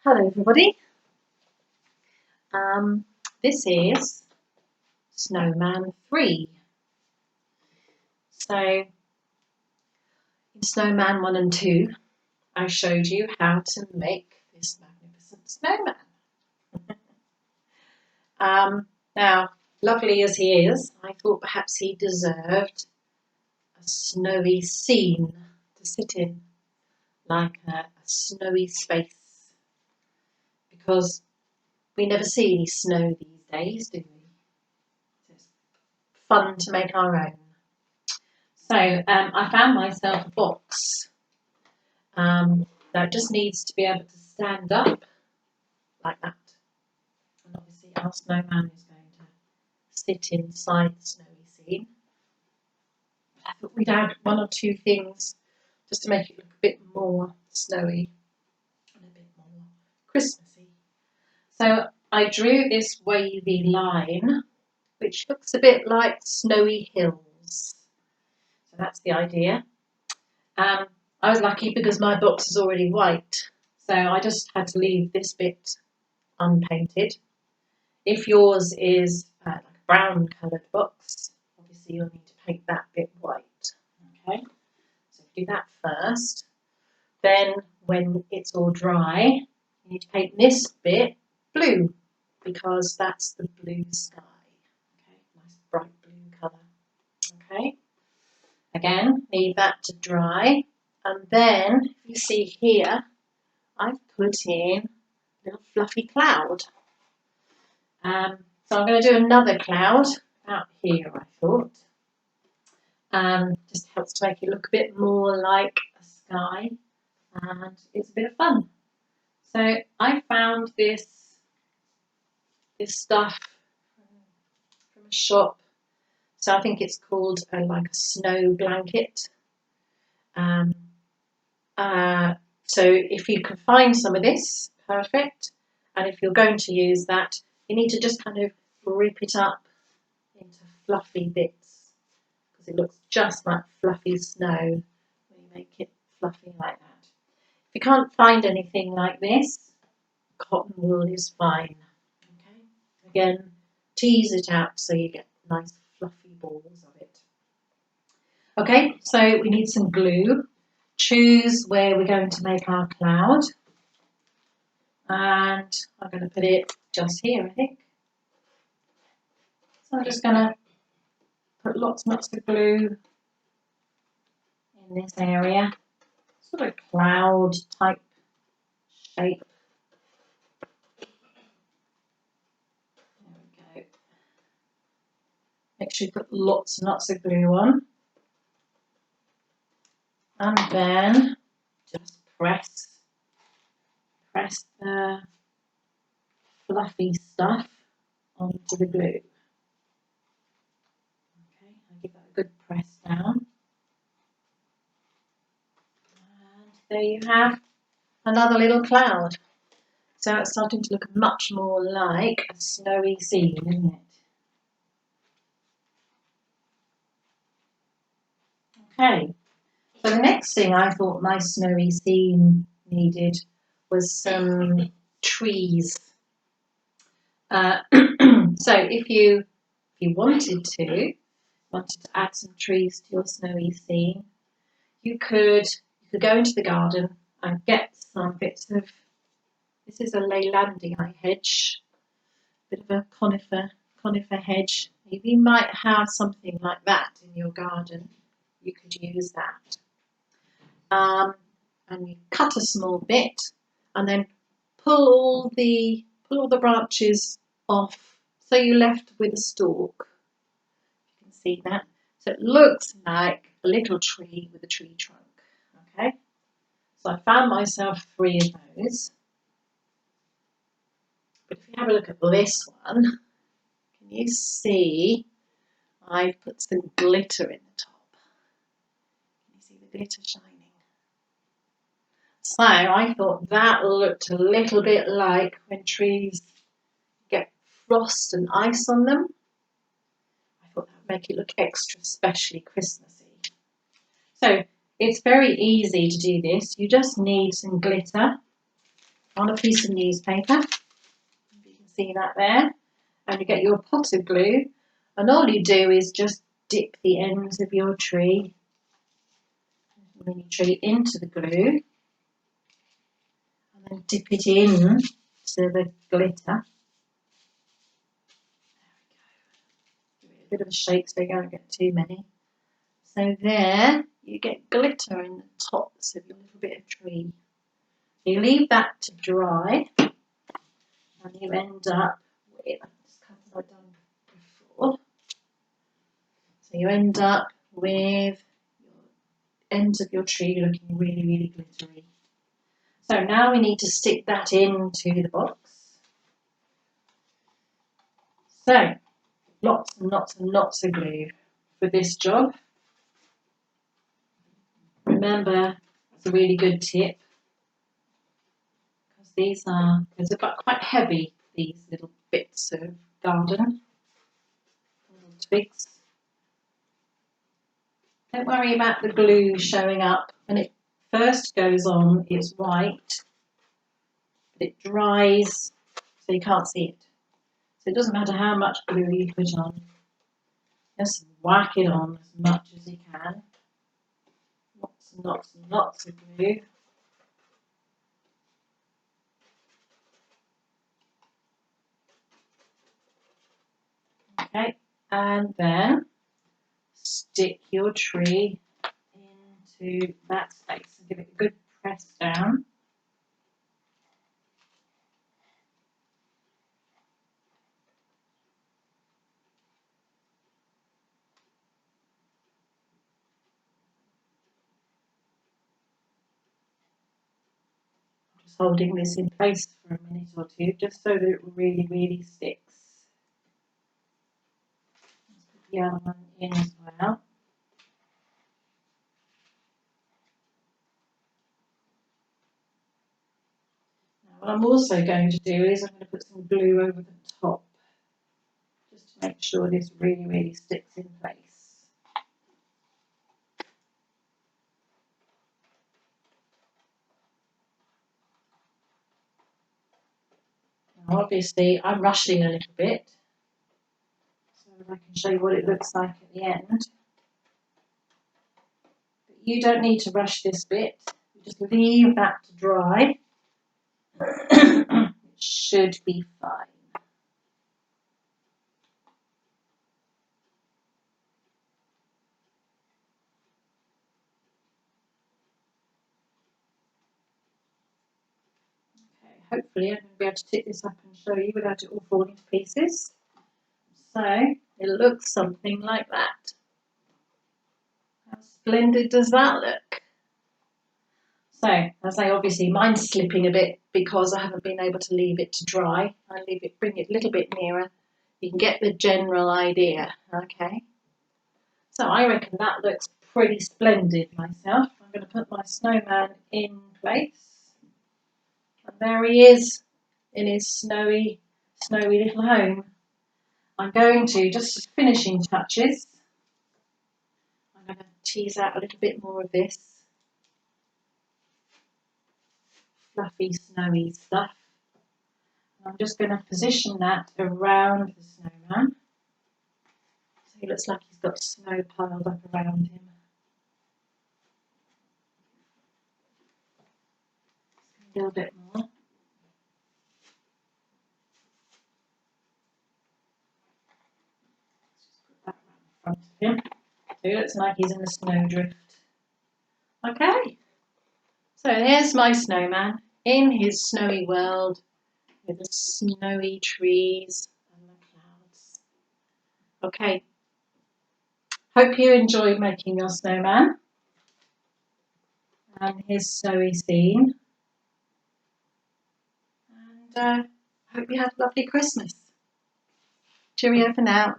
Hello everybody, this is Snowman 3. So in Snowman 1 and 2 I showed you how to make this magnificent snowman. Now, lovely as he is, I thought perhaps he deserved a snowy scene to sit in, like a snowy space, because we never see any snow these days, do we? It's fun to make our own. So I found myself a box that just needs to be able to stand up like that. And obviously our snowman is going to sit inside the snowy scene. I thought we'd add one or two things just to make it look a bit more snowy and a bit more Christmassy. So I drew this wavy line, which looks a bit like snowy hills. So that's the idea. I was lucky because my box is already white, so I just had to leave this bit unpainted. If yours is like a brown coloured box, obviously you'll need to paint that bit white. Okay, so do that first. Then when it's all dry, you need to paint this bit blue because that's the blue sky. Okay, nice bright blue colour. Okay, again, leave that to dry. And then, if you see here, I've put in a little fluffy cloud. So I'm going to do another cloud out here, I thought. Just helps to make it look a bit more like a sky, and it's a bit of fun. So I found this stuff from a shop. So I think it's called like a snow blanket. So if you can find some of this, perfect. And if you're going to use that, you need to just kind of rip it up into fluffy bits, because it looks just like fluffy snow when you make it fluffy like that. If you can't find anything like this, cotton wool is fine. Okay. Again, tease it out so you get nice fluffy balls of it. Okay, so we need some glue. Choose where we're going to make our cloud, and I'm going to put it just here, I think. So I'm just going to put lots and lots of glue in this area, sort of cloud type shape. There we go. Make sure you put lots and lots of glue on, and then just press the fluffy stuff onto the glue. Okay, I'll give that a good press down. And there you have another little cloud. So it's starting to look much more like a snowy scene, isn't it? Okay, so the next thing I thought my snowy scene needed was some trees. So if you wanted to add some trees to your snowy scene, you could go into the garden and get some bits of, this is a Leylandii hedge, bit of a conifer hedge. If you might have something like that in your garden, you could use that. And you cut a small bit and then pull all the branches off, so you're left with a stalk. You can see that. So it looks like a little tree with a tree trunk. Okay, so I found myself 3 of those. But if you have a look at this one, can you see I've put some glitter in the top? Can you see the glitter shining? So I thought that looked a little bit like when trees get frost and ice on them. I thought that would make it look extra specially Christmassy. So it's very easy to do this. You just need some glitter. on a piece of newspaper. You can see that there. And you get your pot of glue, and all you do is just dip the ends of your mini tree into the glue, and then dip it in to the glitter. Give it a bit of a shake so you don't get too many. So there you get glitter in the tops of your little bit of tree. You leave that to dry, and you end up with, just cut as I've done before. So you end up with your ends of your tree looking really, really glittery. So now we need to stick that into the box. So lots and lots and lots of glue for this job. Remember, that's a really good tip, because they're quite heavy, these little bits of garden, little twigs. Don't worry about the glue showing up. When it first goes on, it's white, but it dries so you can't see it. So it doesn't matter how much glue you put on. Just whack it on as much as you can. Lots and lots and lots of glue. Okay, and then stick your tree into that space and give it a good press down. I'm just holding this in place for a minute or two, just so that it really, really sticks. Let's put the other one in as well. Now, what I'm also going to do is I'm going to put some glue over the top, just to make sure this really, really sticks in place. Now, obviously, I'm rushing a little bit, so I can show you what it looks like at the end. But you don't need to rush this bit. You just leave that to dry. It should be fine. Hopefully I'm going to be able to tip this up and show you without it all falling to pieces. So it looks something like that. How splendid does that look? So, as I say, obviously mine's slipping a bit because I haven't been able to leave it to dry. I bring it a little bit nearer. You can get the general idea, okay? So I reckon that looks pretty splendid myself. I'm going to put my snowman in place. And there he is in his snowy little home. I'm going to, just as finishing touches, I'm going to tease out a little bit more of this fluffy, snowy stuff. And I'm just going to position that around the snowman. So he looks like he's got snow piled up around him. A little bit more. Front of him. So he looks like he's in a snowdrift. Okay, so here's my snowman in his snowy world with the snowy trees and the clouds. Okay, hope you enjoyed making your snowman and his snowy scene, and hope you have a lovely Christmas. Cheerio for now.